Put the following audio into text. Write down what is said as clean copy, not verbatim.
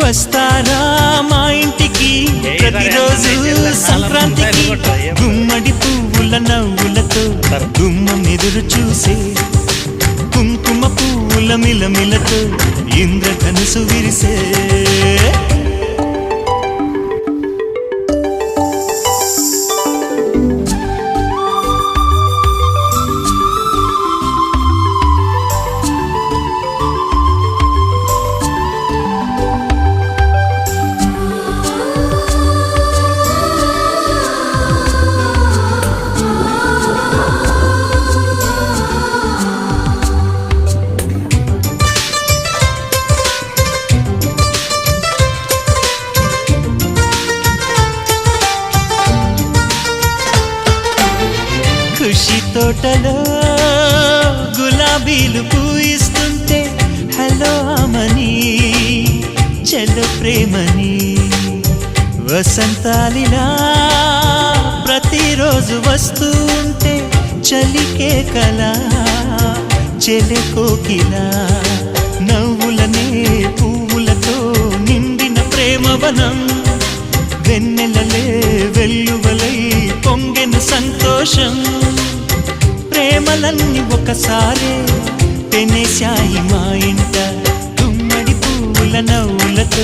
వస్తారా మా ఇంటికి ప్రతిరోజు సంక్రాంతికి గుమ్మడి పువ్వుల నవ్వులతో గుమ్మం ఎదురు చూసే కుంకుమ పువ్వుల మిలమిలతో ఇంద్రధనుసు విరిసే ఖుషి తోటలో గులాబీలు పూయిస్తుంటే హలో అమని చెల్లు ప్రేమని వసంతాలిలా ప్రతిరోజు వస్తుంటే చలికే కలా చెలె కోకిలా నవ్వులనే పువ్వులతో నిండిన ప్రేమవనం వెన్నెలలే వెల్లువలై పొంగెను సంతోషం ప్రేమలన్నీ ఒకసారే పెనేశాయి మా ఇంట గుమ్మడి పువ్వుల నవ్వులతో